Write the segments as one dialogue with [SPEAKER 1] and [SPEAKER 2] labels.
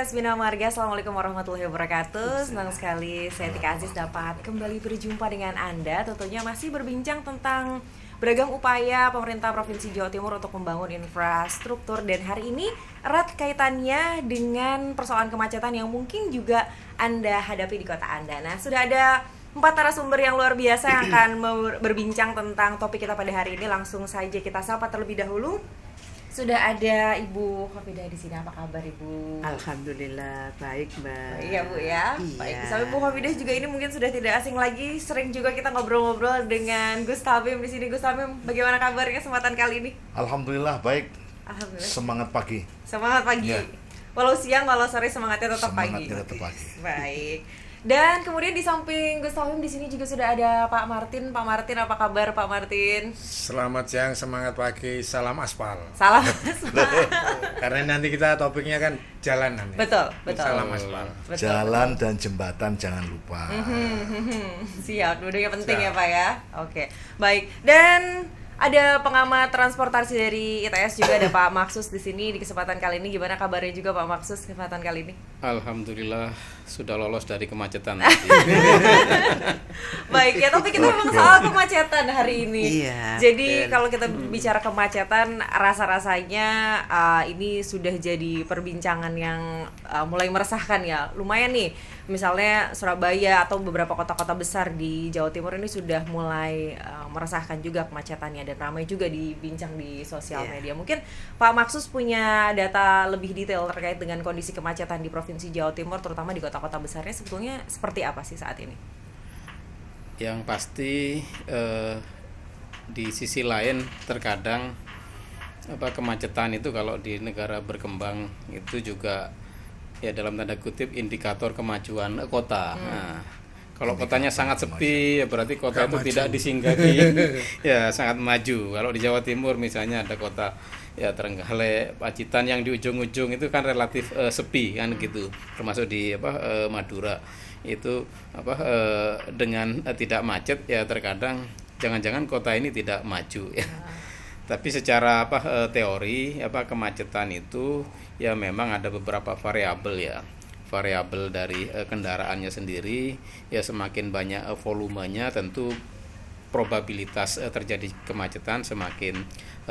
[SPEAKER 1] podcast Bina Marga. Assalamualaikum warahmatullahi wabarakatuh. Senang sekali saya Tika Aziz dapat kembali berjumpa dengan Anda. Tentunya masih berbincang tentang beragam upaya pemerintah Provinsi Jawa Timur untuk membangun infrastruktur. Dan hari ini erat kaitannya dengan persoalan kemacetan yang mungkin juga Anda hadapi di kota Anda. Nah, sudah ada 4 narasumber yang luar biasa yang akan berbincang tentang topik kita pada hari ini. Langsung saja kita sapa terlebih dahulu. Sudah ada Ibu Hafidah di sini. Apa kabar Ibu?
[SPEAKER 2] Alhamdulillah baik, Mbak.
[SPEAKER 1] Baik ya Bu ya.
[SPEAKER 2] Iya.
[SPEAKER 1] Baik. Sampai Bu Hafidah juga ini mungkin sudah tidak asing lagi. Sering juga kita ngobrol-ngobrol dengan Gus Tamim di sini. Gus Tamim, bagaimana kabarnya kesempatan kali ini?
[SPEAKER 3] Alhamdulillah baik.
[SPEAKER 1] Alhamdulillah.
[SPEAKER 3] Semangat pagi.
[SPEAKER 1] Semangat pagi.
[SPEAKER 3] Ya.
[SPEAKER 1] Walau siang, walau sore semangatnya tetap pagi.
[SPEAKER 3] Semangatnya tetap pagi.
[SPEAKER 1] Baik. Dan kemudian di samping Gus Tamim di sini juga sudah ada Pak Martin. Pak Martin, apa kabar Pak Martin?
[SPEAKER 4] Selamat siang, semangat pagi, salam aspal.
[SPEAKER 1] Salam.
[SPEAKER 4] Karena nanti kita topiknya kan jalanan ya.
[SPEAKER 1] Betul, betul.
[SPEAKER 4] Salam aspal.
[SPEAKER 1] Betul,
[SPEAKER 3] Jalan dan jembatan jangan lupa.
[SPEAKER 1] Siap, dua-duanya penting
[SPEAKER 4] Siap.
[SPEAKER 1] ya Pak ya. Oke, baik. Dan ada pengamat transportasi dari ITS juga, ada Pak Maksus di sini di kesempatan kali ini. Gimana kabarnya juga Pak Maksus kesempatan kali ini?
[SPEAKER 5] Alhamdulillah sudah lolos dari kemacetan tadi.
[SPEAKER 1] Baik ya, tapi kita memang soal kemacetan hari ini.
[SPEAKER 2] Iya,
[SPEAKER 1] Jadi kalau kita bicara kemacetan, rasa-rasanya ini sudah jadi perbincangan yang mulai meresahkan ya. Lumayan nih, misalnya Surabaya atau beberapa kota-kota besar di Jawa Timur ini sudah mulai meresahkan juga kemacetannya dan ramai juga dibincang di sosial
[SPEAKER 2] Iya.
[SPEAKER 1] media. Mungkin Pak Maksus punya data lebih detail terkait dengan kondisi kemacetan di Provinsi Jawa Timur, terutama di kota-kota besarnya sebetulnya seperti apa sih saat ini?
[SPEAKER 5] Yang pasti di sisi lain terkadang kemacetan itu kalau di negara berkembang itu juga ya dalam tanda kutip indikator kemajuan kota. Nah, kalau kotanya sangat sepi ya berarti kota itu tidak disinggahi. Ya sangat maju. Kalau di Jawa Timur misalnya ada kota ya Trenggalek, Pacitan yang di ujung-ujung itu kan relatif sepi kan gitu. Termasuk di Madura itu dengan tidak macet ya terkadang jangan-jangan kota ini tidak maju ya. Tapi secara teori kemacetan itu ya memang ada beberapa variabel ya. Variabel dari kendaraannya sendiri ya semakin banyak volumenya tentu probabilitas terjadi kemacetan semakin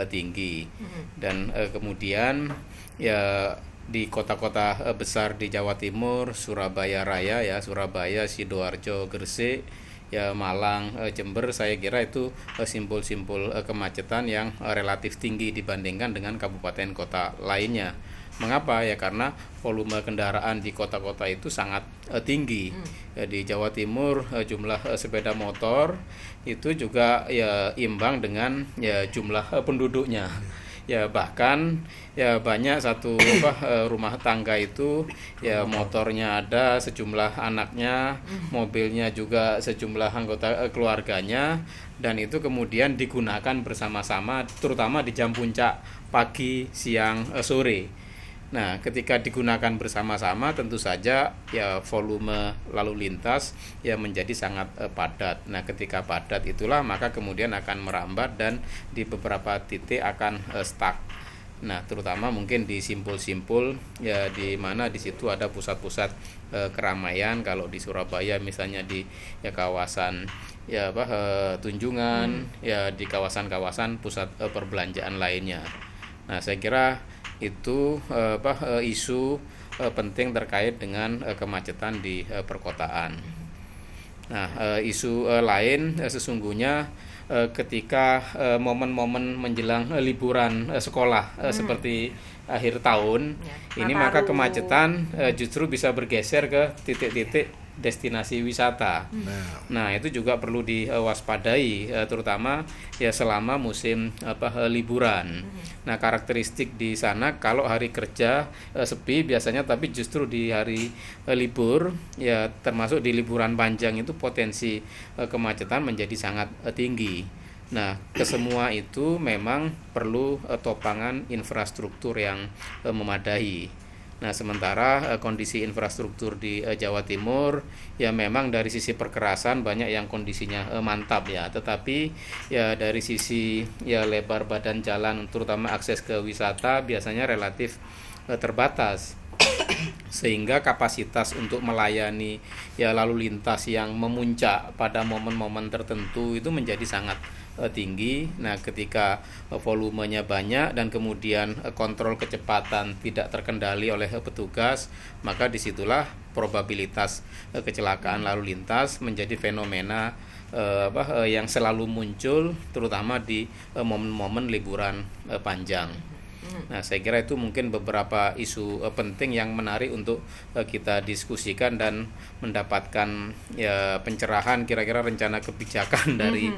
[SPEAKER 5] tinggi. Dan kemudian ya di kota-kota besar di Jawa Timur, Surabaya Raya ya, Surabaya, Sidoarjo, Gresik, ya Malang, Jember, saya kira itu simpul-simpul kemacetan yang relatif tinggi dibandingkan dengan kabupaten kota lainnya. Mengapa? Ya karena volume kendaraan di kota-kota itu sangat tinggi. Ya, di Jawa Timur jumlah sepeda motor itu juga ya imbang dengan ya jumlah penduduknya. Ya bahkan ya banyak satu rumah tangga itu ya motornya ada sejumlah anaknya, mobilnya juga sejumlah anggota keluarganya, dan itu kemudian digunakan bersama-sama terutama di jam puncak pagi, siang, sore. Nah, ketika digunakan bersama-sama tentu saja ya volume lalu lintas ya menjadi sangat padat. Nah, ketika padat itulah maka kemudian akan merambat dan di beberapa titik akan stuck. Nah, terutama mungkin di simpul-simpul ya di mana di situ ada pusat-pusat keramaian. Kalau di Surabaya misalnya di ya kawasan ya Tunjungan, ya di kawasan-kawasan pusat perbelanjaan lainnya. Nah, saya kira itu isu penting terkait dengan kemacetan di perkotaan. Nah, isu lain sesungguhnya ketika momen-momen menjelang liburan sekolah seperti akhir tahun
[SPEAKER 1] Ya,
[SPEAKER 5] ini
[SPEAKER 1] Nataru.
[SPEAKER 5] maka kemacetan justru bisa bergeser ke titik-titik destinasi wisata. Nah, itu juga perlu diwaspadai terutama ya selama musim liburan. Nah, karakteristik di sana kalau hari kerja sepi biasanya, tapi justru di hari libur ya termasuk di liburan panjang itu potensi kemacetan menjadi sangat tinggi. Nah, kesemua itu memang perlu topangan infrastruktur yang memadai. Nah, sementara kondisi infrastruktur di Jawa Timur ya memang dari sisi perkerasan banyak yang kondisinya mantap ya, tetapi ya dari sisi ya lebar badan jalan terutama akses ke wisata biasanya relatif terbatas. sehingga kapasitas untuk melayani ya lalu lintas yang memuncak pada momen-momen tertentu itu menjadi sangat tinggi. Nah, ketika volumenya banyak dan kemudian kontrol kecepatan tidak terkendali oleh petugas, maka disitulah probabilitas kecelakaan lalu lintas menjadi fenomena yang selalu muncul, terutama di momen-momen liburan panjang. Nah, saya kira itu mungkin beberapa isu penting yang menarik untuk kita diskusikan dan mendapatkan ya pencerahan kira-kira rencana kebijakan dari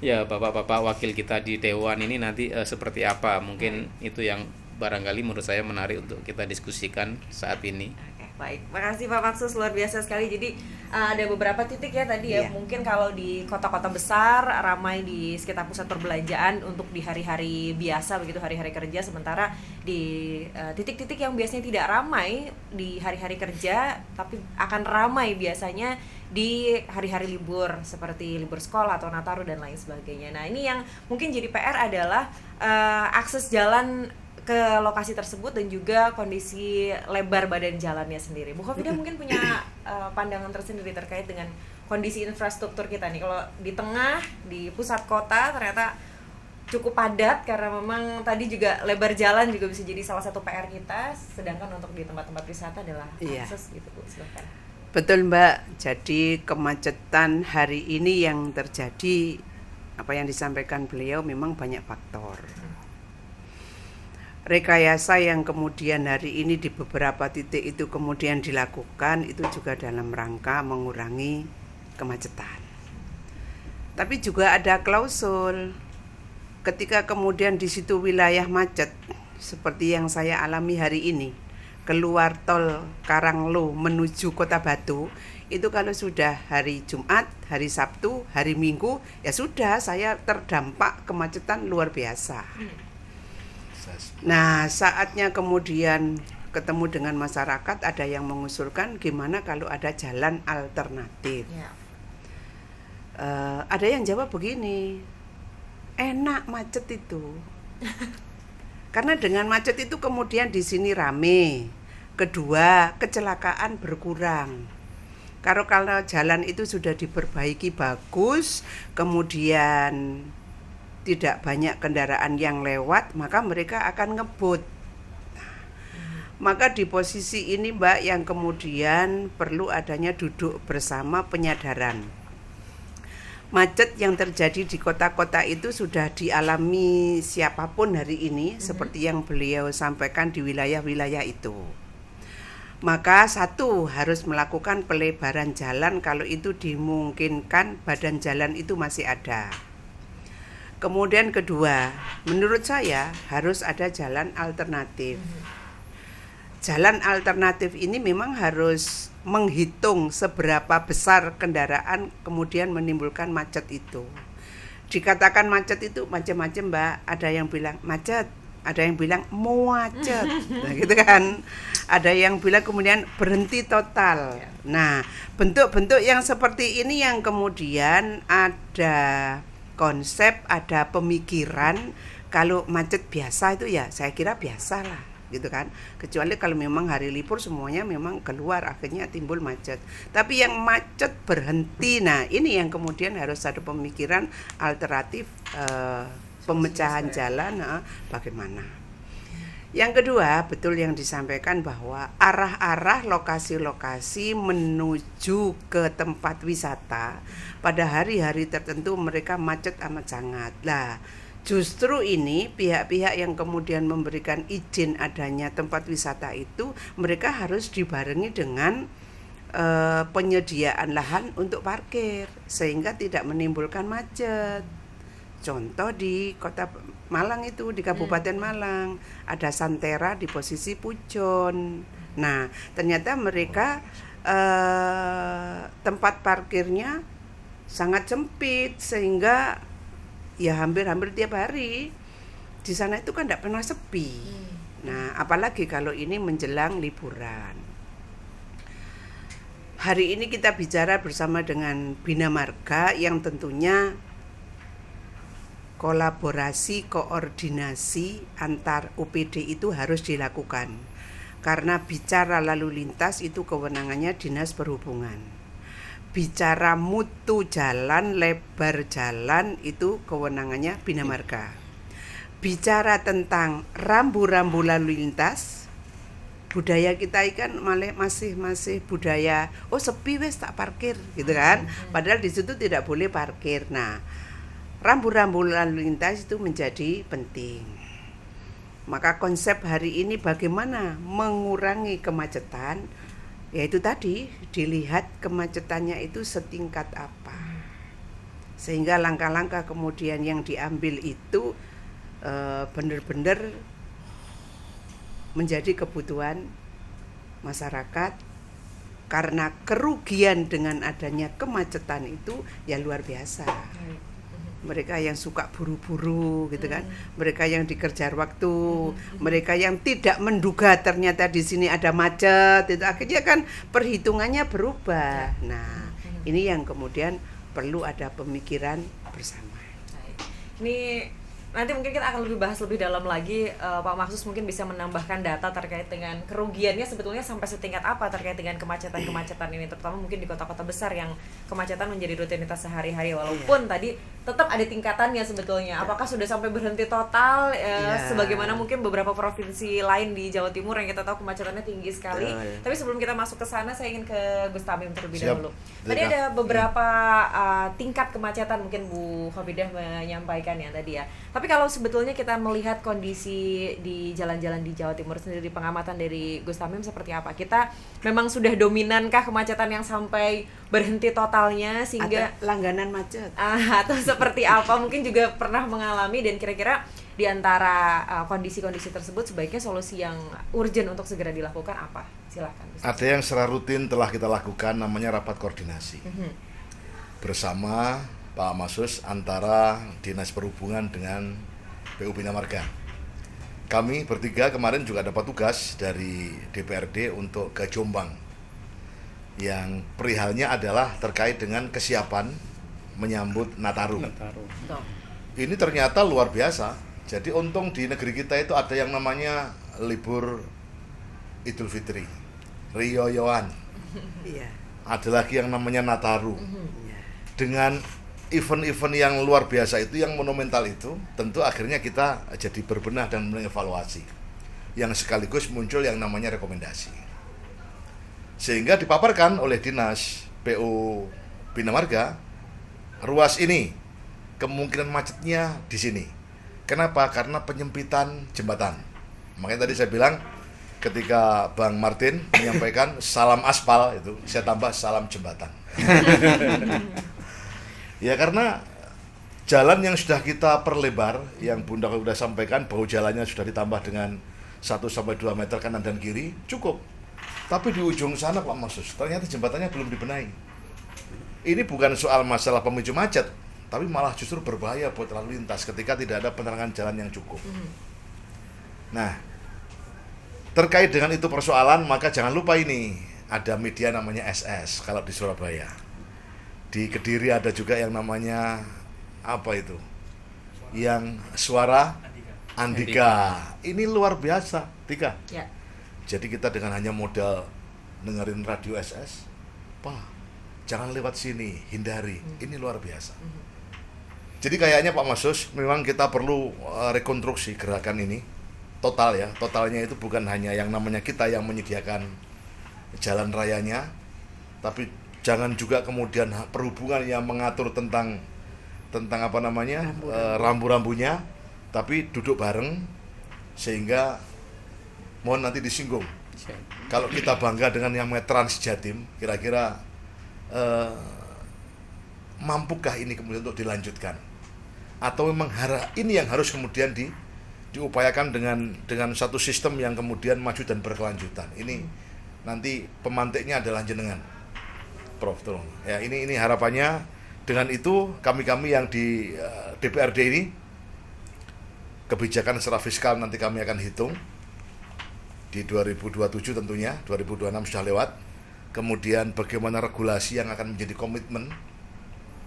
[SPEAKER 5] ya bapak-bapak wakil kita di Dewan ini nanti seperti apa. Mungkin itu yang barangkali menurut saya menarik untuk kita diskusikan saat ini.
[SPEAKER 1] Baik, makasih Pak Maksus, luar biasa sekali. Jadi ada beberapa titik ya tadi ya.
[SPEAKER 2] Iya.
[SPEAKER 1] Mungkin kalau di kota-kota besar ramai di sekitar pusat perbelanjaan untuk di hari-hari biasa begitu, hari-hari kerja, sementara di titik-titik yang biasanya tidak ramai di hari-hari kerja tapi akan ramai biasanya di hari-hari libur seperti libur sekolah atau Nataru dan lain sebagainya. Nah, ini yang mungkin jadi PR adalah akses jalan ke lokasi tersebut dan juga kondisi lebar badan jalannya sendiri. Bu Khofidah mungkin punya pandangan tersendiri terkait dengan kondisi infrastruktur kita nih. Kalau di tengah, di pusat kota ternyata cukup padat karena memang tadi juga lebar jalan juga bisa jadi salah satu PR kita, sedangkan untuk di tempat-tempat wisata adalah akses gitu Bu. Silakan.
[SPEAKER 2] Betul Mbak, jadi kemacetan hari ini yang terjadi, apa yang disampaikan beliau memang banyak faktor. Rekayasa yang kemudian hari ini di beberapa titik itu kemudian dilakukan itu juga dalam rangka mengurangi kemacetan. Tapi juga ada klausul ketika kemudian di situ wilayah macet seperti yang saya alami hari ini, keluar tol Karanglo menuju Kota Batu, itu kalau sudah hari Jumat, hari Sabtu, hari Minggu, ya sudah saya terdampak kemacetan luar biasa. Nah, saatnya kemudian ketemu dengan masyarakat, ada yang mengusulkan gimana kalau ada jalan alternatif.
[SPEAKER 1] Ya.
[SPEAKER 2] Ada yang jawab begini, enak macet itu. Karena dengan macet itu kemudian di sini rame. Kedua, kecelakaan berkurang. Kalau jalan itu sudah diperbaiki bagus, kemudian tidak banyak kendaraan yang lewat, maka mereka akan ngebut. Maka di posisi ini Mbak yang kemudian perlu adanya duduk bersama penyadaran. Macet yang terjadi di kota-kota itu sudah dialami siapapun hari ini, seperti yang beliau sampaikan di wilayah-wilayah itu. Maka satu, harus melakukan pelebaran jalan kalau itu dimungkinkan, badan jalan itu masih ada. Kemudian kedua, menurut saya harus ada jalan alternatif. Jalan alternatif ini memang harus menghitung seberapa besar kendaraan kemudian menimbulkan macet itu. Dikatakan macet itu macam-macam Mbak, ada yang bilang macet, ada yang bilang muacet, nah, gitu kan. Ada yang bilang kemudian berhenti total. Nah, bentuk-bentuk yang seperti ini yang kemudian ada konsep, ada pemikiran. Kalau macet biasa itu ya saya kira biasa lah, gitu kan. Kecuali kalau memang hari libur semuanya memang keluar, akhirnya timbul macet. Tapi yang macet berhenti, nah ini yang kemudian harus ada pemikiran alternatif, pemecahan jalan, bagaimana. Yang kedua, betul yang disampaikan bahwa arah-arah lokasi-lokasi menuju ke tempat wisata pada hari-hari tertentu mereka macet amat sangat. Lah, justru ini pihak-pihak yang kemudian memberikan izin adanya tempat wisata itu mereka harus dibarengi dengan penyediaan lahan untuk parkir sehingga tidak menimbulkan macet. Contoh di Kota Malang itu, di Kabupaten Malang ada Santera di posisi Pujon. Nah, ternyata mereka tempat parkirnya sangat sempit sehingga ya hampir-hampir tiap hari di sana itu kan tidak pernah sepi. Nah, apalagi kalau ini menjelang liburan. Hari ini kita bicara bersama dengan Bina Marga yang tentunya kolaborasi, koordinasi antar UPD itu harus dilakukan. Karena bicara lalu lintas itu kewenangannya Dinas Perhubungan. Bicara mutu jalan, lebar jalan itu kewenangannya Bina Marga. Bicara tentang rambu-rambu lalu lintas, budaya kita ikan masih budaya sepi wes tak parkir gitu kan. Padahal di situ tidak boleh parkir. Nah, rambu-rambu lalu lintas itu menjadi penting. Maka konsep hari ini bagaimana mengurangi kemacetan, yaitu tadi dilihat kemacetannya itu setingkat apa. Sehingga langkah-langkah kemudian yang diambil itu benar-benar menjadi kebutuhan masyarakat, karena kerugian dengan adanya kemacetan itu ya luar biasa. Mereka yang suka buru-buru gitu kan, mereka yang dikejar waktu, mereka yang tidak menduga ternyata di sini ada macet, itu akhirnya kan perhitungannya berubah. Nah, ini yang kemudian perlu ada pemikiran bersama.
[SPEAKER 1] Ini nanti mungkin kita akan lebih bahas lebih dalam lagi. Pak Mahsus mungkin bisa menambahkan data terkait dengan kerugiannya sebetulnya sampai setingkat apa terkait dengan kemacetan ini, terutama mungkin di kota-kota besar yang kemacetan menjadi rutinitas sehari-hari, walaupun tadi tetap ada tingkatannya sebetulnya. Apakah sudah sampai berhenti total sebagaimana mungkin beberapa provinsi lain di Jawa Timur yang kita tahu kemacetannya tinggi sekali. Tapi sebelum kita masuk ke sana, saya ingin ke Gus Tamim terlebih dahulu. Tadi ada beberapa tingkat kemacetan, mungkin Bu Khofidah menyampaikan ya tadi ya. Tapi kalau sebetulnya kita melihat kondisi di jalan-jalan di Jawa Timur sendiri, pengamatan dari Gus Tamim seperti apa? Kita memang sudah dominankah kemacetan yang sampai berhenti totalnya sehingga
[SPEAKER 2] atau langganan macet?
[SPEAKER 1] Atau seperti apa? Mungkin juga pernah mengalami, dan kira-kira di antara kondisi-kondisi tersebut sebaiknya solusi yang urgent untuk segera dilakukan apa? Silakan.
[SPEAKER 3] Ada yang secara rutin telah kita lakukan, namanya rapat koordinasi bersama Pak Mahsus antara Dinas Perhubungan dengan PU Bina Marga. Kami bertiga kemarin juga dapat tugas dari DPRD untuk ke Jombang, yang perihalnya adalah terkait dengan kesiapan menyambut Nataru. Ini ternyata luar biasa. Jadi untung di negeri kita itu ada yang namanya libur Idul Fitri, Riyoyoan. Ada lagi yang namanya Nataru. Dengan event-event yang luar biasa itu, yang monumental itu, tentu akhirnya kita jadi berbenah dan mengevaluasi, yang sekaligus muncul yang namanya rekomendasi, sehingga dipaparkan oleh Dinas PU Bina Marga, ruas ini kemungkinan macetnya di sini. Kenapa? Karena penyempitan jembatan. Makanya tadi saya bilang ketika Bang Martin menyampaikan salam aspal, itu saya tambah salam jembatan. Ya, karena jalan yang sudah kita perlebar, yang Bunda sudah sampaikan bahwa jalannya sudah ditambah dengan 1-2 meter kanan dan kiri, cukup. Tapi di ujung sana Pak Mahsus, ternyata jembatannya belum dibenahi. Ini bukan soal masalah pemicu macet, tapi malah justru berbahaya buat lalu lintas ketika tidak ada penerangan jalan yang cukup. Nah, terkait dengan itu persoalan, maka jangan lupa ini, ada media namanya SS kalau di Surabaya. Di Kediri ada juga yang namanya apa itu? Yang Suara Andika. Ini luar biasa, Tika.
[SPEAKER 1] Ya.
[SPEAKER 3] Jadi kita dengan hanya modal dengerin radio SS, Pak, jangan lewat sini, hindari. Ini luar biasa. Jadi kayaknya Pak Mahsus, memang kita perlu rekonstruksi gerakan ini total ya. Totalnya itu bukan hanya yang namanya kita yang menyediakan jalan rayanya, tapi jangan juga kemudian perhubungan yang mengatur tentang apa namanya rambu-rambunya, tapi duduk bareng sehingga mohon nanti disinggung. Kalau kita bangga dengan yang namanya Trans Jatim, kira-kira mampukah ini kemudian untuk dilanjutkan? Atau memang ini yang harus kemudian diupayakan dengan satu sistem yang kemudian maju dan berkelanjutan. Ini nanti pemantiknya adalah jenengan, Prof. Tolong. Ya, ini harapannya. Dengan itu kami yang di DPRD ini, kebijakan secara fiskal nanti kami akan hitung di 2027 tentunya, 2026 sudah lewat. Kemudian bagaimana regulasi yang akan menjadi komitmen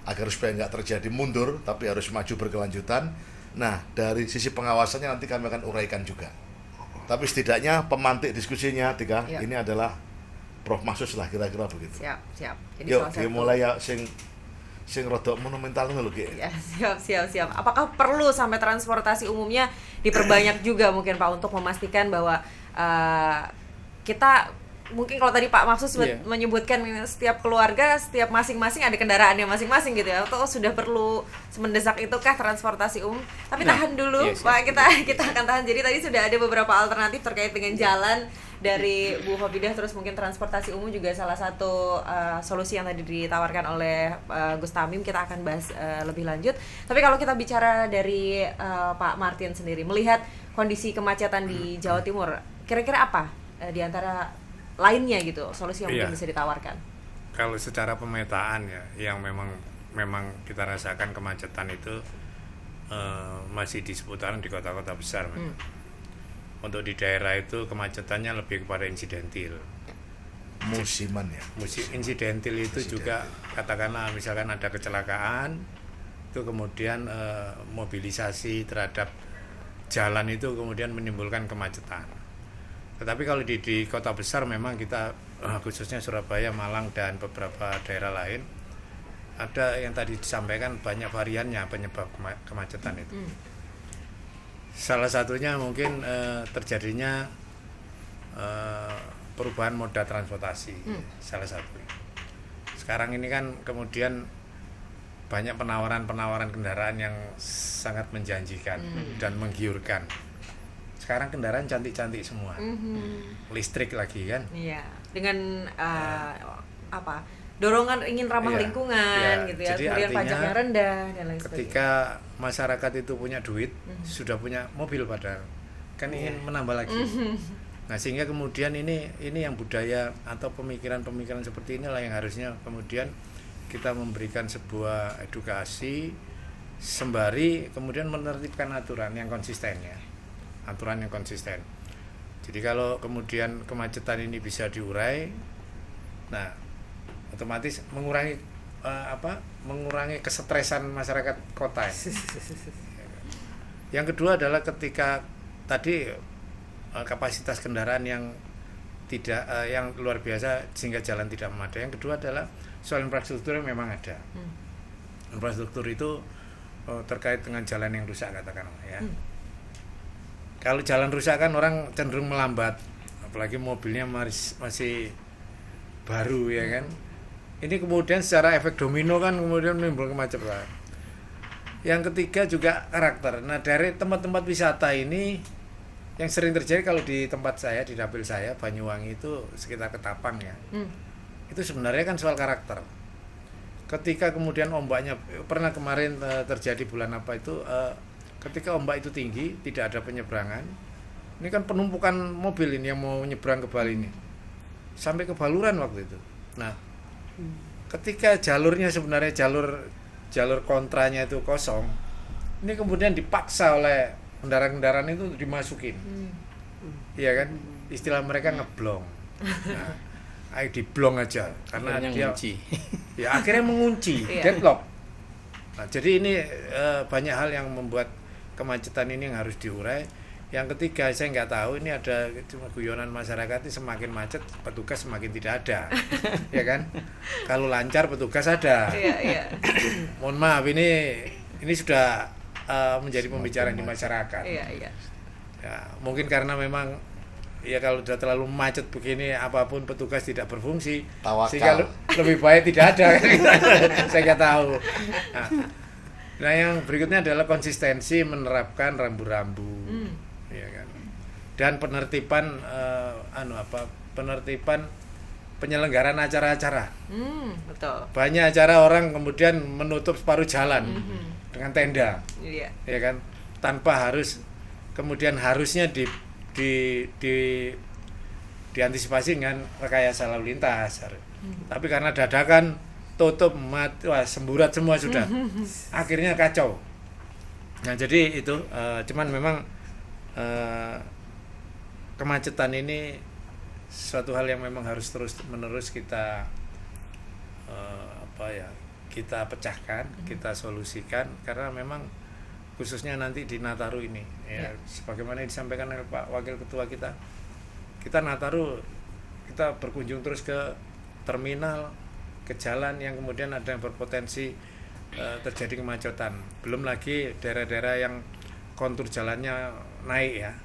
[SPEAKER 3] agar supaya nggak terjadi mundur, tapi harus maju berkelanjutan. Nah, dari sisi pengawasannya nanti kami akan uraikan juga. Tapi setidaknya pemantik diskusinya Tika,
[SPEAKER 1] Ya.
[SPEAKER 3] ini adalah Prof Masus lah kira-kira begitu.
[SPEAKER 1] Siap. Jadi
[SPEAKER 3] Yuk,
[SPEAKER 1] salah satu.
[SPEAKER 3] mulai ya sing rodok monumental ngono lho, Ki.
[SPEAKER 1] Ya, siap. Apakah perlu sampai transportasi umumnya diperbanyak juga mungkin Pak untuk memastikan bahwa kita mungkin kalau tadi Pak Maksud
[SPEAKER 5] Iya.
[SPEAKER 1] menyebutkan setiap keluarga, setiap masing-masing ada kendaraannya masing-masing gitu ya. Atau sudah perlu semendesak itukah transportasi umum? Tapi
[SPEAKER 5] Nah,
[SPEAKER 1] tahan dulu,
[SPEAKER 5] iya,
[SPEAKER 1] Pak. Kita akan tahan. Jadi tadi sudah ada beberapa alternatif terkait dengan jalan dari Bu Hobidah, terus mungkin transportasi umum juga salah satu solusi yang tadi ditawarkan oleh Gus Tamim. Kita akan bahas lebih lanjut. Tapi kalau kita bicara dari Pak Martin sendiri, melihat kondisi kemacetan di Jawa Timur, kira-kira apa di antara lainnya gitu solusi yang
[SPEAKER 4] Iya.
[SPEAKER 1] mungkin bisa ditawarkan?
[SPEAKER 4] Kalau secara pemetaan ya, yang memang kita rasakan kemacetan itu masih di seputaran di kota-kota besar. Untuk di daerah itu kemacetannya lebih kepada insidentil.
[SPEAKER 3] Musiman ya.
[SPEAKER 4] Insidentil itu juga katakanlah misalkan ada kecelakaan, itu kemudian mobilisasi terhadap jalan itu kemudian menimbulkan kemacetan. Tetapi kalau di kota besar memang kita khususnya Surabaya, Malang dan beberapa daerah lain ada yang tadi disampaikan banyak variannya penyebab kemacetan itu. Salah satunya mungkin terjadinya perubahan moda transportasi, salah satu. Sekarang ini kan kemudian banyak penawaran kendaraan yang sangat menjanjikan dan menggiurkan. Sekarang kendaraan cantik-cantik semua, listrik lagi kan.
[SPEAKER 1] Iya, dengan dorongan ingin ramah
[SPEAKER 4] Iya,
[SPEAKER 1] lingkungan
[SPEAKER 4] iya.
[SPEAKER 1] gitu ya,
[SPEAKER 4] Jadi
[SPEAKER 1] kemudian
[SPEAKER 4] artinya
[SPEAKER 1] pajaknya rendah dan lain sebagainya.
[SPEAKER 4] Ketika masyarakat itu punya duit, sudah punya mobil padahal kan ingin menambah lagi. Nah, sehingga kemudian ini yang budaya atau pemikiran seperti inilah yang harusnya kemudian kita memberikan sebuah edukasi sembari kemudian menertibkan aturan yang konsisten ya. Aturan yang konsisten. Jadi kalau kemudian kemacetan ini bisa diurai, nah otomatis mengurangi mengurangi kesetresan masyarakat kota. Yang kedua adalah ketika tadi kapasitas kendaraan yang tidak yang luar biasa sehingga jalan tidak memadai. Yang kedua adalah soal infrastruktur yang memang ada. Infrastruktur itu terkait dengan jalan yang rusak katakanlah ya. Kalau jalan rusak kan orang cenderung melambat, apalagi mobilnya masih baru ya kan. Ini kemudian secara efek domino kan kemudian menimbulkan kemacetan. Yang ketiga juga karakter. Nah, dari tempat-tempat wisata ini yang sering terjadi kalau di tempat saya, di dapil saya Banyuwangi itu sekitar Ketapang ya. Itu sebenarnya kan soal karakter. Ketika kemudian ombaknya pernah kemarin terjadi bulan apa itu ketika ombak itu tinggi, tidak ada penyeberangan. Ini kan penumpukan mobil ini yang mau nyebrang ke Bali ini. Sampai ke Baluran waktu itu. Nah, ketika jalurnya sebenarnya jalur kontranya itu kosong, ini kemudian dipaksa oleh kendaraan-kendaraan itu dimasukin. Iya kan? Istilah mereka ngeblong. Nah, ayo diblong aja karena
[SPEAKER 5] Akhirnya
[SPEAKER 4] dia
[SPEAKER 5] ngunci.
[SPEAKER 4] ya akhirnya mengunci, deadlock. Nah, jadi ini banyak hal yang membuat kemacetan ini yang harus diurai. Yang ketiga, saya nggak tahu ini ada cuma guyonan masyarakat ini semakin macet petugas semakin tidak ada, ya kan? Kalau lancar petugas ada.
[SPEAKER 1] Iya.
[SPEAKER 4] Mohon maaf ini sudah menjadi pembicaraan di masyarakat.
[SPEAKER 1] Iya.
[SPEAKER 4] Ya, mungkin karena memang ya kalau sudah terlalu macet begini apapun petugas tidak berfungsi,
[SPEAKER 3] Tawakal.
[SPEAKER 4] sehingga lebih baik tidak ada. Saya nggak tahu. Nah, yang berikutnya adalah konsistensi menerapkan rambu-rambu, ya kan. Dan penertiban penertiban penyelenggaraan acara-acara.
[SPEAKER 1] Betul.
[SPEAKER 4] Banyak acara orang kemudian menutup separuh jalan dengan tenda,
[SPEAKER 1] Iya.
[SPEAKER 4] ya kan, tanpa harus kemudian harusnya diantisipasi dengan rekayasa lalu lintas. Tapi karena dadakan tutup wah semburat semua sudah, akhirnya kacau. Nah, jadi itu cuman memang kemacetan ini suatu hal yang memang harus terus menerus kita kita pecahkan, kita solusikan, karena memang khususnya nanti di Nataru ini ya, sebagaimana disampaikan oleh Pak Wakil Ketua kita Nataru kita berkunjung terus ke terminal, ke jalan yang kemudian ada yang berpotensi terjadi kemacetan, belum lagi daerah-daerah yang kontur jalannya naik ya.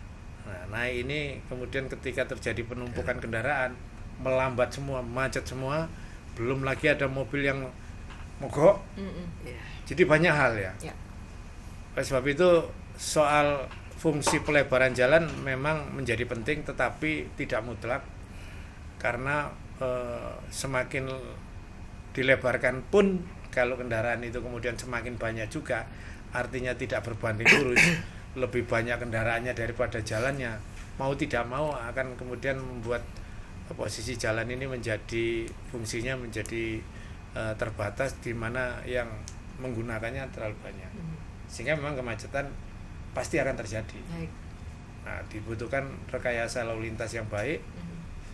[SPEAKER 4] Nah, naik ini kemudian ketika terjadi penumpukan kendaraan melambat semua, macet semua, belum lagi ada mobil yang mogok. Jadi banyak hal ya. Oleh sebab itu soal fungsi pelebaran jalan memang menjadi penting, tetapi tidak mutlak, karena semakin dilebarkan pun kalau kendaraan itu kemudian semakin banyak juga, artinya tidak berbanding lurus, lebih banyak kendaraannya daripada jalannya, mau tidak mau akan kemudian membuat posisi jalan ini menjadi fungsinya menjadi terbatas, di mana yang menggunakannya terlalu banyak, sehingga memang kemacetan pasti akan terjadi. Nah, dibutuhkan rekayasa lalu lintas yang baik,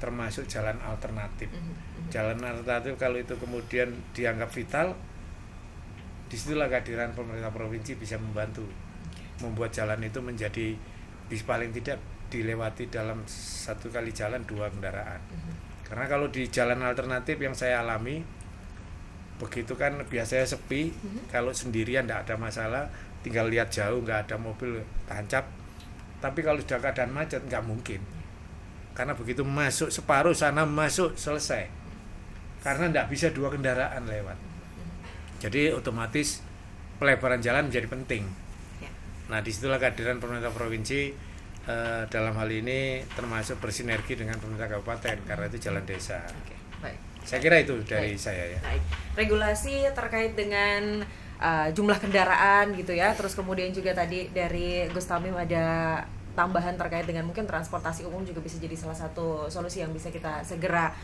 [SPEAKER 4] termasuk jalan alternatif. Jalan alternatif kalau itu kemudian dianggap vital, disitulah kehadiran pemerintah provinsi bisa membantu membuat jalan itu menjadi paling tidak dilewati dalam satu kali jalan 2 kendaraan. Karena kalau di jalan alternatif yang saya alami, begitu kan biasanya sepi, kalau sendirian tidak ada masalah, tinggal lihat jauh nggak ada mobil tancap. Tapi kalau sudah keadaan macet nggak mungkin, karena begitu masuk separuh sana masuk selesai, karena tidak bisa 2 kendaraan lewat. Jadi otomatis pelebaran jalan menjadi penting. Nah, disitulah kehadiran pemerintah provinsi dalam hal ini termasuk bersinergi dengan pemerintah kabupaten, karena itu jalan desa.
[SPEAKER 1] Baik.
[SPEAKER 4] Saya kira itu dari saya ya.
[SPEAKER 1] Baik. Regulasi terkait dengan jumlah kendaraan gitu ya. Terus kemudian juga tadi dari Gus Tamim ada tambahan terkait dengan mungkin transportasi umum juga bisa jadi salah satu solusi yang bisa kita segera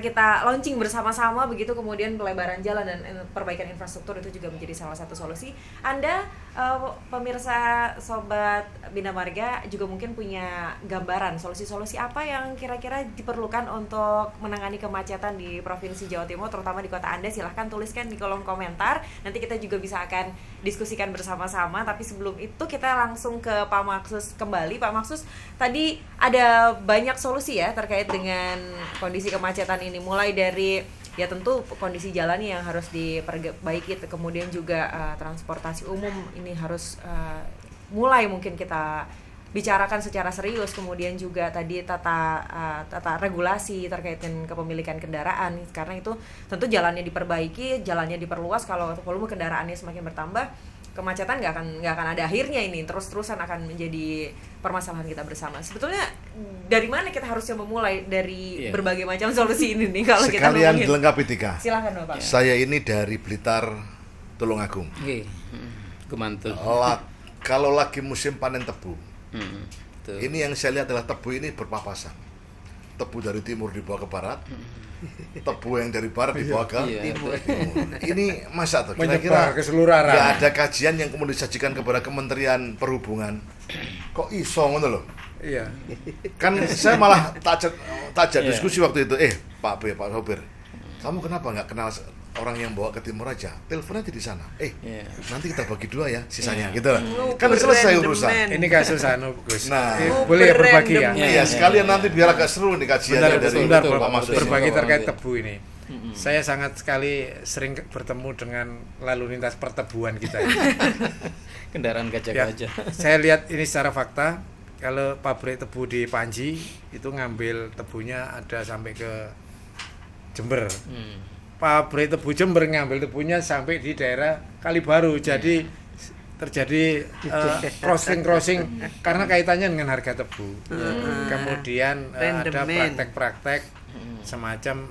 [SPEAKER 1] kita launching bersama-sama begitu, kemudian pelebaran jalan dan perbaikan infrastruktur itu juga menjadi salah satu solusi. Anda pemirsa Sobat Bina Marga juga mungkin punya gambaran solusi-solusi apa yang kira-kira diperlukan untuk menangani kemacetan di Provinsi Jawa Timur, terutama di kota Anda. Silahkan tuliskan di kolom komentar, nanti kita juga bisa akan diskusikan bersama-sama. Tapi sebelum itu kita langsung ke Pak Maksus kembali. Pak Maksus, tadi ada banyak solusi ya terkait dengan kondisi kemacetan ini, mulai dari ya tentu kondisi jalannya yang harus diperbaiki, kemudian juga transportasi umum ini harus mulai mungkin kita bicarakan secara serius, kemudian juga tadi tata regulasi terkait dengan kepemilikan kendaraan, karena itu tentu jalannya diperbaiki, jalannya diperluas. Kalau volume kendaraannya semakin bertambah, kemacetan nggak akan ada akhirnya, ini terus-terusan akan menjadi permasalahan kita bersama. Sebetulnya dari mana kita harusnya memulai dari berbagai macam solusi ini nih kalau
[SPEAKER 3] sekalian
[SPEAKER 1] kita
[SPEAKER 3] dilengkapi Tika.
[SPEAKER 1] Silakan Bapak.
[SPEAKER 3] Saya ini dari Blitar Tulungagung.
[SPEAKER 5] Kemantul.
[SPEAKER 3] Kalau lagi musim panen tebu,
[SPEAKER 5] Tuh.
[SPEAKER 3] ini yang saya lihat adalah tebu ini berpapasan. Tebu dari timur dibawa ke barat, tebu yang dari barat dibawa ke timur. Ini masa tuh kira-kira
[SPEAKER 4] Menyebar ke seluruh arah.
[SPEAKER 3] ya ada kajian yang kemudian disajikan kepada Kementerian Perhubungan. Kok iso ngono loh?
[SPEAKER 4] Iya.
[SPEAKER 3] Kan saya malah tajak diskusi waktu itu. Pak Sopir, kamu kenapa nggak kenal orang yang bawa ke timur aja? Telepon aja di sana. Nanti kita bagi 2 ya sisanya gitu lah. Kan selesai urusan.
[SPEAKER 4] Ini kasus Gus.
[SPEAKER 3] Nah,
[SPEAKER 4] boleh ya berbagi ya?
[SPEAKER 3] Iya, sekalian nanti biar agak seru nih kajiannya dari Pak Masud.
[SPEAKER 4] Berbagi terkait tebu ini. Saya sangat sekali sering bertemu dengan lalu lintas pertebuan kita ini.
[SPEAKER 5] Kendaraan gajah-gajah.
[SPEAKER 4] Saya lihat ini secara fakta, kalau pabrik tebu di Panji itu ngambil tebunya ada sampai ke Jember. Pabrik tebu Jember ngambil tebunya sampai di daerah Kalibaru. Jadi terjadi crossing karena kaitannya dengan harga tebu. Kemudian ada praktek-praktek semacam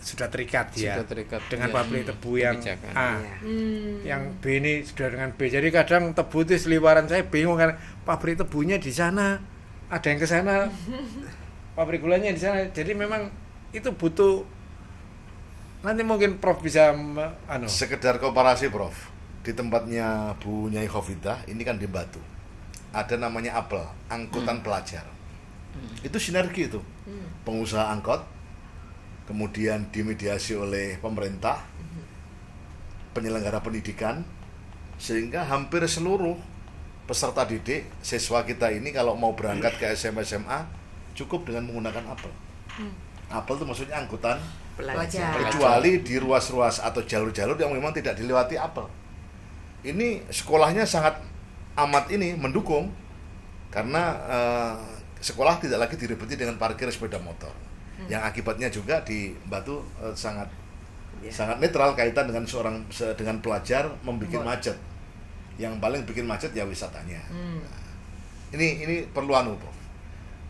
[SPEAKER 4] sudah terikat dengan pabrik tebu yang A, yang B ini sudah dengan B. Jadi kadang tebu itu seliwaran, saya bingung karena pabrik tebunya di sana, ada yang ke sana, pabrik gulanya di sana. Jadi memang itu butuh, nanti mungkin Prof bisa
[SPEAKER 3] sekedar komparasi Prof. Di tempatnya Bu Nyai Khofidah ini kan di Batu. Ada namanya Apel, angkutan pelajar. Itu sinergi itu. Pengusaha angkot, kemudian dimediasi oleh pemerintah, penyelenggara pendidikan, Sehingga hampir seluruh peserta didik, siswa kita ini kalau mau berangkat ke SMA cukup dengan menggunakan apel. Apel itu maksudnya angkutan
[SPEAKER 2] Pelajar.
[SPEAKER 3] kecuali di ruas-ruas atau jalur-jalur yang memang tidak dilewati apel. Ini sekolahnya sangat amat ini mendukung karena sekolah tidak lagi diribeti dengan parkir sepeda motor. Yang akibatnya juga di Batu sangat netral kaitan dengan dengan pelajar membuat macet. Yang paling bikin macet ya wisatanya. Nah, ini perlu Prof.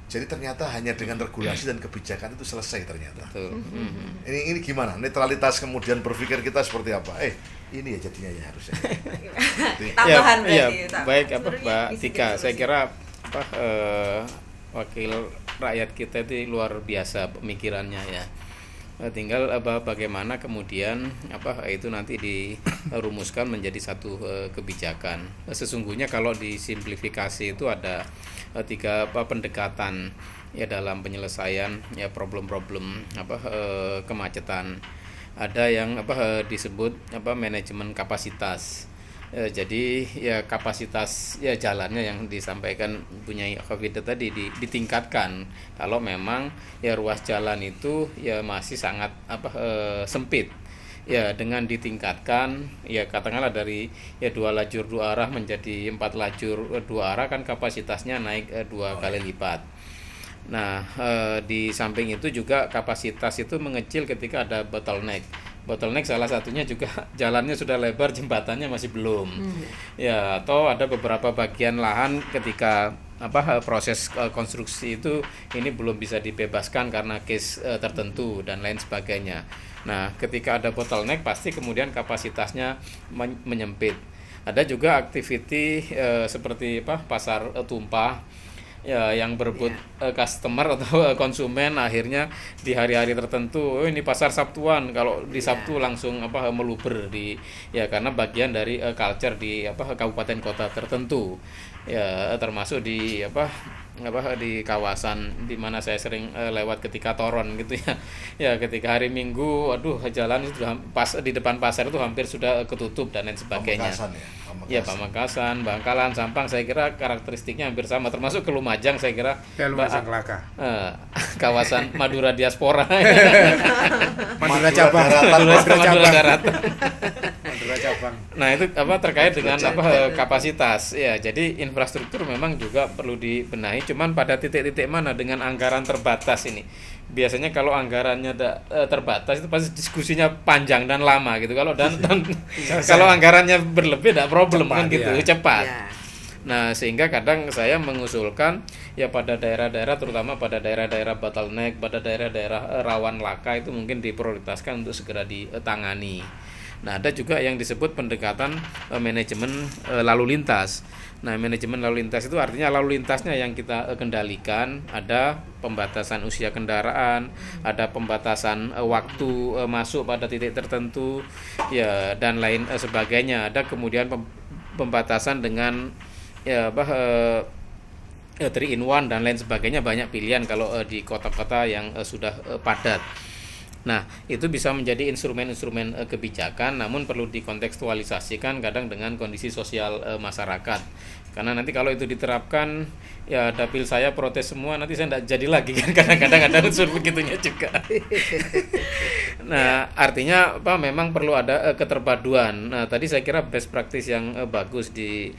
[SPEAKER 3] Jadi ternyata hanya dengan regulasi dan kebijakan itu selesai ternyata. Ini gimana? Netralitas kemudian berpikir kita seperti apa? Ini ya jadinya ya harusnya.
[SPEAKER 1] Tambahan
[SPEAKER 5] ya,
[SPEAKER 1] berarti.
[SPEAKER 5] baik
[SPEAKER 1] Sebenarnya
[SPEAKER 5] Mbak
[SPEAKER 1] bisa
[SPEAKER 5] Tika,
[SPEAKER 1] jadi
[SPEAKER 5] saya
[SPEAKER 1] solusi.
[SPEAKER 5] kira wakil rakyat kita itu luar biasa pemikirannya ya. Tinggal bagaimana kemudian itu nanti dirumuskan menjadi satu kebijakan. Sesungguhnya kalau disimplifikasi itu ada 3 pendekatan ya dalam penyelesaian ya problem-problem kemacetan. Ada yang disebut manajemen kapasitas. Jadi ya kapasitas ya jalannya yang disampaikan punya Hafidh tadi ditingkatkan kalau memang ya ruas jalan itu ya masih sangat sempit. Ya dengan ditingkatkan ya katakanlah dari ya 2 lajur 2 arah menjadi 4 lajur 2 arah kan kapasitasnya naik 2 kali lipat. Nah, di samping itu juga kapasitas itu mengecil ketika ada bottleneck. Bottleneck salah satunya juga jalannya sudah lebar, jembatannya masih belum. Ya, atau ada beberapa bagian lahan ketika proses konstruksi itu ini belum bisa dibebaskan karena case tertentu dan lain sebagainya. Nah, ketika ada bottleneck pasti kemudian kapasitasnya menyempit. Ada juga activity seperti pasar tumpah ya yang berebut customer atau konsumen akhirnya di hari-hari tertentu ini pasar Sabtuan kalau di Sabtu langsung meluber di ya karena bagian dari culture di kabupaten kota tertentu ya termasuk di di kawasan di mana saya sering lewat ketika Toron gitu ya. Ya ketika hari Minggu aduh jalan itu sudah pas di depan pasar itu hampir sudah ketutup dan lain sebagainya. Pamekasan, Bangkalan, Sampang saya kira karakteristiknya hampir sama termasuk ke Lumajang saya kira
[SPEAKER 4] Lumajang Kelaka.
[SPEAKER 5] Kawasan Madura diaspora.
[SPEAKER 4] Madura cabang.
[SPEAKER 5] Madura daratan.
[SPEAKER 4] Madura cabang.
[SPEAKER 5] Nah, itu terkait dengan kapasitas. Ya, jadi infrastruktur memang juga perlu dibenahi cuman pada titik-titik mana dengan anggaran terbatas ini. Biasanya kalau anggarannya terbatas itu pasti diskusinya panjang dan lama gitu. Kalau kalau anggarannya berlebih tidak problem cepat, kan gitu, cepat. Ya. Nah, sehingga kadang saya mengusulkan ya pada daerah-daerah terutama pada daerah-daerah bottleneck, pada daerah-daerah rawan laka itu mungkin diprioritaskan untuk segera ditangani. Nah, ada juga yang disebut pendekatan manajemen lalu lintas. Nah, manajemen lalu lintas itu artinya lalu lintasnya yang kita kendalikan, ada pembatasan usia kendaraan, ada pembatasan waktu masuk pada titik tertentu, ya dan lain sebagainya. Ada kemudian pembatasan dengan 3-in-1 dan lain sebagainya, banyak pilihan kalau di kota-kota yang sudah padat. Nah, itu bisa menjadi instrumen-instrumen kebijakan, namun perlu dikontekstualisasikan kadang dengan kondisi sosial masyarakat. Karena nanti kalau itu diterapkan, ya dapil saya protes semua, nanti saya tidak jadi lagi kan, kadang-kadang ada unsur begitunya juga. Nah, artinya memang perlu ada keterpaduan. Nah, tadi saya kira best practice yang bagus di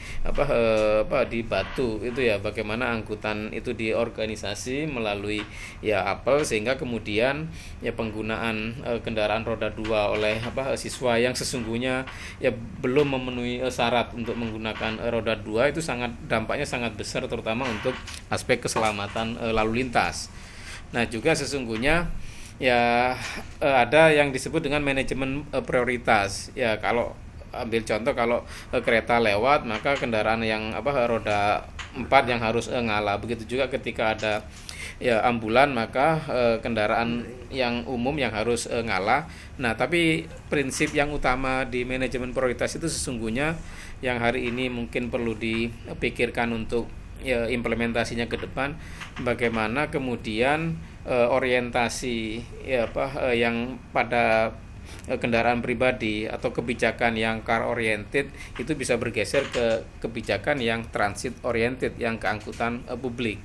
[SPEAKER 5] di Batu itu ya bagaimana angkutan itu diorganisasi melalui ya apel sehingga kemudian ya penggunaan kendaraan roda 2 oleh siswa yang sesungguhnya ya belum memenuhi syarat untuk menggunakan roda 2 itu dampaknya sangat besar terutama untuk aspek keselamatan lalu lintas. Nah, juga sesungguhnya ya ada yang disebut dengan manajemen prioritas. Ya kalau ambil contoh kalau kereta lewat maka kendaraan yang roda 4 yang harus ngalah. Begitu juga ketika ada ya ambulan maka kendaraan yang umum yang harus ngalah. Nah, tapi prinsip yang utama di manajemen prioritas itu sesungguhnya yang hari ini mungkin perlu dipikirkan untuk ya implementasinya ke depan, bagaimana kemudian orientasi ya yang pada kendaraan pribadi atau kebijakan yang car oriented itu bisa bergeser ke kebijakan yang transit oriented, yang ke angkutan publik.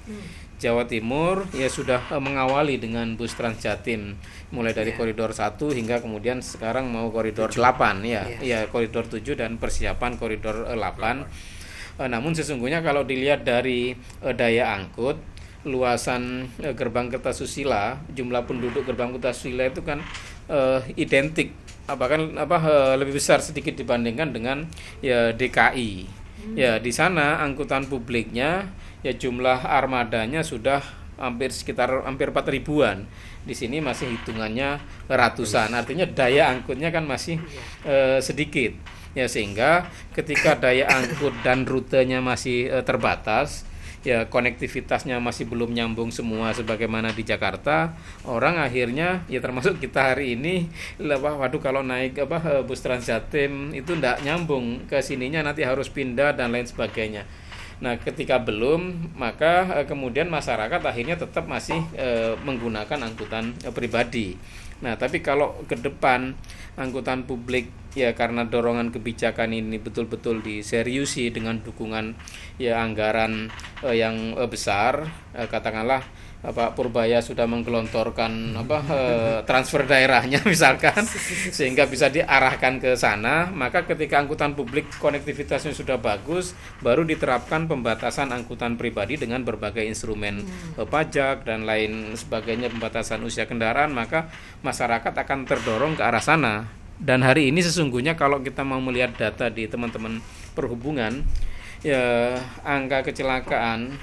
[SPEAKER 5] Jawa Timur ya sudah mengawali dengan bus Transjatim mulai dari koridor 1 hingga kemudian sekarang mau koridor 8 ya koridor 7 dan persiapan koridor 8. Namun sesungguhnya kalau dilihat dari daya angkut, luasan gerbang Kertasusila, jumlah penduduk gerbang Kertasusila itu kan identik bahkan lebih besar sedikit dibandingkan dengan ya DKI. Ya di sana angkutan publiknya ya jumlah armadanya sudah hampir 4.000-an. Di sini masih hitungannya ratusan. Artinya daya angkutnya kan masih sedikit. Ya sehingga ketika daya angkut dan rutenya masih terbatas, ya konektivitasnya masih belum nyambung semua sebagaimana di Jakarta, orang akhirnya ya termasuk kita hari ini waduh kalau naik bus Transjatim itu ndak nyambung ke sininya, nanti harus pindah dan lain sebagainya. Nah ketika belum, maka kemudian masyarakat akhirnya tetap masih menggunakan angkutan pribadi. Nah tapi kalau ke depan angkutan publik ya karena dorongan kebijakan ini betul-betul diseriusi dengan dukungan ya anggaran yang besar, katakanlah Pak Purbaya sudah menggelontorkan transfer daerahnya misalkan sehingga bisa diarahkan ke sana, maka ketika angkutan publik konektivitasnya sudah bagus, baru diterapkan pembatasan angkutan pribadi dengan berbagai instrumen pajak dan lain sebagainya, pembatasan usia kendaraan, maka masyarakat akan terdorong ke arah sana. Dan hari ini sesungguhnya kalau kita mau melihat data di teman-teman perhubungan, ya angka kecelakaan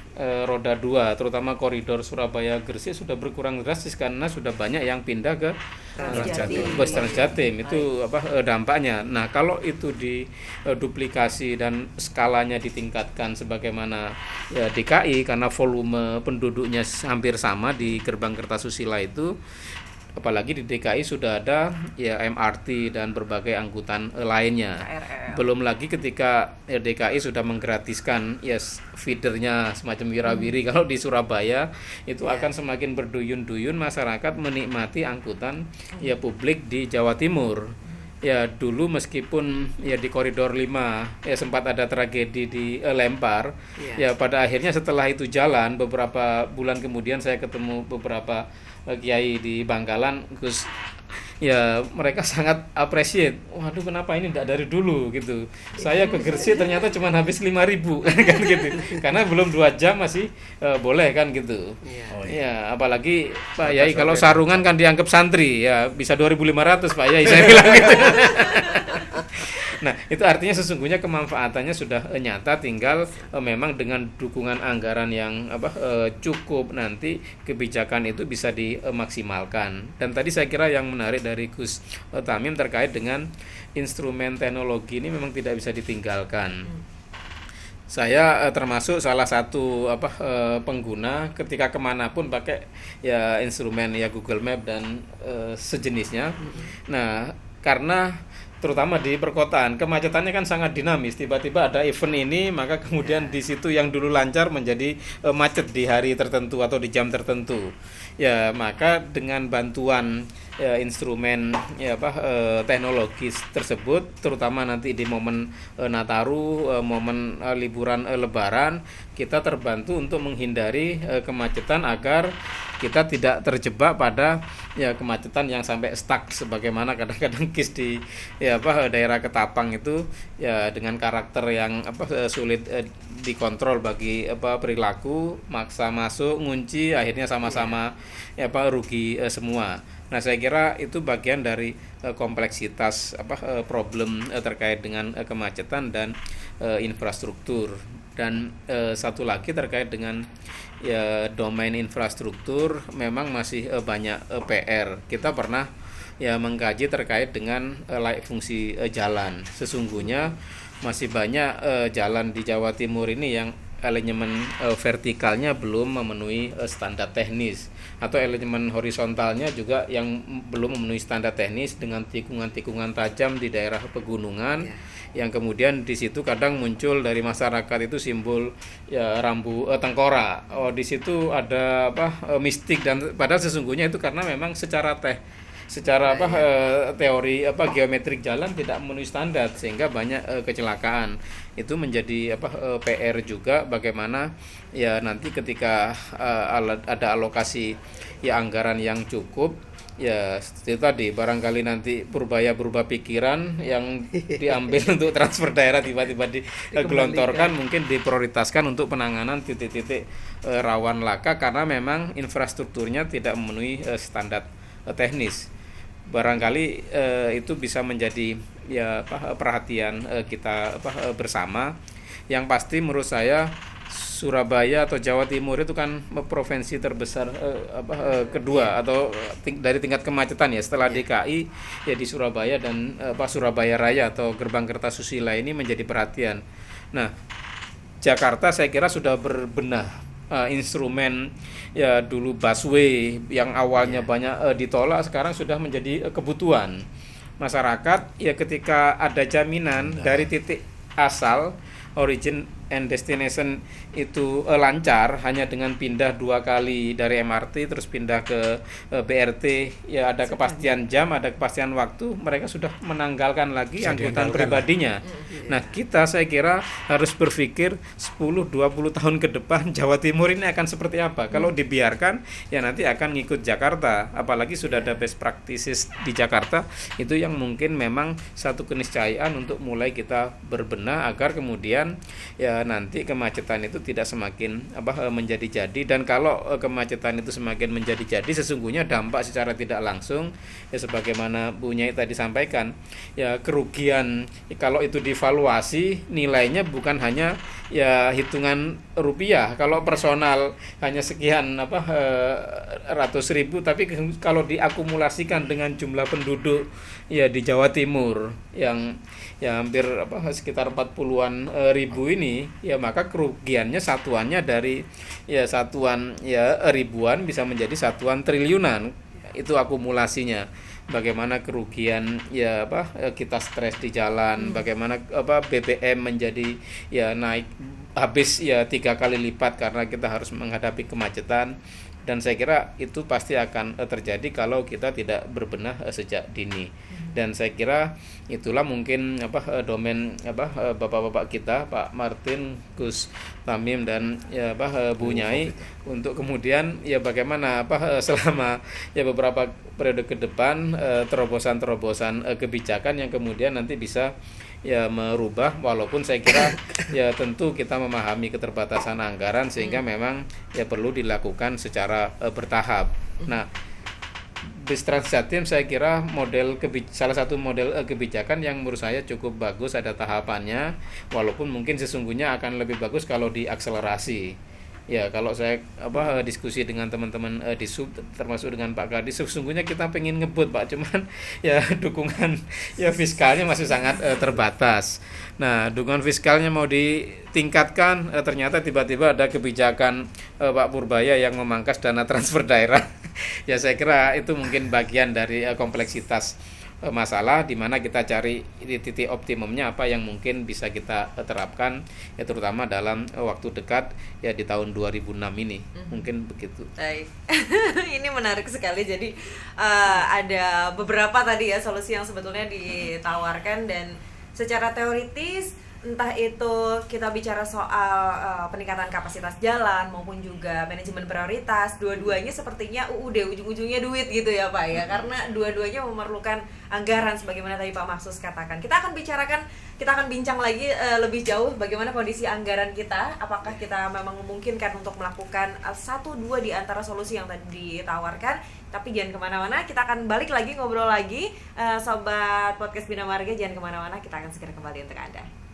[SPEAKER 5] roda 2 terutama koridor Surabaya Gresik sudah berkurang drastis karena sudah banyak yang pindah ke bus Transjatim. Itu dampaknya. Nah kalau itu diduplikasi dan skalanya ditingkatkan sebagaimana ya DKI karena volume penduduknya hampir sama di gerbang Kertasusila itu, apalagi di DKI sudah ada ya MRT dan berbagai angkutan lainnya. KRL. Belum lagi ketika DKI sudah menggratiskan feedernya semacam wirawiri. Kalau di Surabaya itu akan semakin berduyun-duyun masyarakat menikmati angkutan ya publik di Jawa Timur. Ya dulu meskipun ya di koridor 5 ya sempat ada tragedi di Lempar, ya pada akhirnya setelah itu jalan beberapa bulan kemudian saya ketemu beberapa kiai di Bangkalan, Gus, ya mereka sangat appreciate. Waduh kenapa ini tidak dari dulu gitu. Saya ke Gresik ternyata cuma habis 5.000 kan gitu. Karena belum 2 jam masih boleh kan gitu. Ya apalagi Pak Yai kalau sarungan kan dianggap santri, ya bisa 2.500 Pak Yai saya bilang gitu. Nah itu artinya sesungguhnya kemanfaatannya sudah nyata, tinggal memang dengan dukungan anggaran yang cukup nanti kebijakan itu bisa dimaksimalkan. Dan tadi saya kira yang menarik dari Gus Tamim terkait dengan instrumen teknologi ini memang tidak bisa ditinggalkan. Saya termasuk salah satu pengguna ketika kemanapun pakai ya instrumen ya Google Map dan sejenisnya. Nah karena terutama di perkotaan kemacetannya kan sangat dinamis, tiba-tiba ada event ini maka kemudian di situ yang dulu lancar menjadi macet di hari tertentu atau di jam tertentu. Ya maka dengan bantuan instrumen teknologi tersebut, terutama nanti di momen Nataru, momen liburan Lebaran, kita terbantu untuk menghindari kemacetan agar kita tidak terjebak pada kemacetan yang sampai stuck sebagaimana kadang-kadang KIS di daerah Ketapang itu ya dengan karakter yang sulit dikontrol bagi perilaku, maksa masuk, ngunci, akhirnya sama-sama rugi semua. Nah saya kira itu bagian dari kompleksitas problem terkait dengan kemacetan dan infrastruktur. Dan satu lagi terkait dengan domain infrastruktur memang masih banyak PR. Kita pernah mengkaji terkait dengan layak fungsi jalan. Sesungguhnya masih banyak jalan di Jawa Timur ini yang elemen vertikalnya belum memenuhi standar teknis, atau elemen horizontalnya juga yang belum memenuhi standar teknis dengan tikungan-tikungan tajam di daerah pegunungan yang kemudian di situ kadang muncul dari masyarakat itu simbol rambu tengkorak. Di situ ada mistik, dan padahal sesungguhnya itu karena memang secara secara teori geometrik jalan tidak memenuhi standar sehingga banyak kecelakaan. Itu menjadi PR juga bagaimana ya nanti ketika ada alokasi ya anggaran yang cukup, ya itu tadi barangkali nanti Purbaya berubah pikiran yang diambil untuk transfer daerah tiba-tiba digelontorkan, mungkin diprioritaskan untuk penanganan titik-titik rawan laka karena memang infrastrukturnya tidak memenuhi standar teknis. Barangkali itu bisa menjadi ya perhatian kita bersama. Yang pasti menurut saya Surabaya atau Jawa Timur itu kan provinsi terbesar kedua atau dari tingkat kemacetan ya setelah DKI, ya di Surabaya dan Surabaya Raya atau gerbang Kertasusila ini menjadi perhatian. Nah, Jakarta saya kira sudah berbenah instrumen ya dulu busway yang awalnya banyak ditolak sekarang sudah menjadi kebutuhan masyarakat ya ketika ada jaminan dari titik asal origin and destination itu lancar hanya dengan pindah 2 kali dari MRT terus pindah ke BRT ya ada kepastian jam, ada kepastian waktu, mereka sudah menanggalkan lagi angkutan pribadinya. Nah, kita saya kira harus berpikir 10-20 tahun ke depan Jawa Timur ini akan seperti apa. Kalau dibiarkan ya nanti akan ngikut Jakarta, apalagi sudah ada best practices di Jakarta itu yang mungkin memang satu keniscayaan untuk mulai kita berbenah agar kemudian ya nanti kemacetan itu tidak semakin menjadi-jadi. Dan kalau kemacetan itu semakin menjadi-jadi sesungguhnya dampak secara tidak langsung ya sebagaimana Bu Nyai tadi sampaikan ya kerugian kalau itu divaluasi nilainya bukan hanya ya hitungan rupiah. Kalau personal hanya sekian ratus ribu, tapi kalau diakumulasikan dengan jumlah penduduk ya di Jawa Timur yang ya hampir sekitar 40-an ribu ini ya maka kerugiannya satuannya dari ya satuan ya ribuan bisa menjadi satuan triliunan. Itu akumulasinya. Bagaimana kerugian ya kita stres di jalan, bagaimana BBM menjadi ya naik habis ya 3 kali lipat karena kita harus menghadapi kemacetan. Dan saya kira itu pasti akan terjadi kalau kita tidak berbenah sejak dini. Dan saya kira itulah mungkin domain bapak-bapak kita, Pak Martin, Gus Tamim dan ya Bu Nyai untuk kemudian ya bagaimana selama ya beberapa periode ke depan terobosan-terobosan kebijakan yang kemudian nanti bisa ya merubah, walaupun saya kira ya tentu kita memahami keterbatasan anggaran sehingga memang ya perlu dilakukan secara bertahap. Nah, Bis Trans Jatim saya kira salah satu model kebijakan yang menurut saya cukup bagus, ada tahapannya, walaupun mungkin sesungguhnya akan lebih bagus kalau diakselerasi. Ya kalau saya diskusi dengan teman-teman di sub termasuk dengan Pak Kadis, sesungguhnya kita pengen ngebut Pak, cuman ya dukungan ya fiskalnya masih sangat terbatas. Nah, dukungan fiskalnya mau ditingkatkan, ternyata tiba-tiba ada kebijakan Pak Purbaya yang memangkas dana transfer daerah. Ya saya kira itu mungkin bagian dari kompleksitas masalah di mana kita cari titik optimumnya apa yang mungkin bisa kita terapkan ya terutama dalam waktu dekat ya di tahun 2006 ini. Mungkin begitu.
[SPEAKER 1] Baik. Ini menarik sekali. Jadi ada beberapa tadi ya solusi yang sebetulnya ditawarkan dan secara teoritis entah itu kita bicara soal peningkatan kapasitas jalan maupun juga manajemen prioritas, dua-duanya sepertinya ujung-ujungnya duit gitu ya Pak ya, karena dua-duanya memerlukan anggaran sebagaimana tadi Pak Mahsus katakan. Kita akan bincang lagi lebih jauh bagaimana kondisi anggaran kita, apakah kita memang memungkinkan untuk melakukan 1-2 di antara solusi yang tadi ditawarkan. Tapi jangan kemana-mana, kita akan balik lagi ngobrol lagi, Sobat Podcast Bina Marga, jangan kemana-mana, kita akan segera kembali untuk Anda.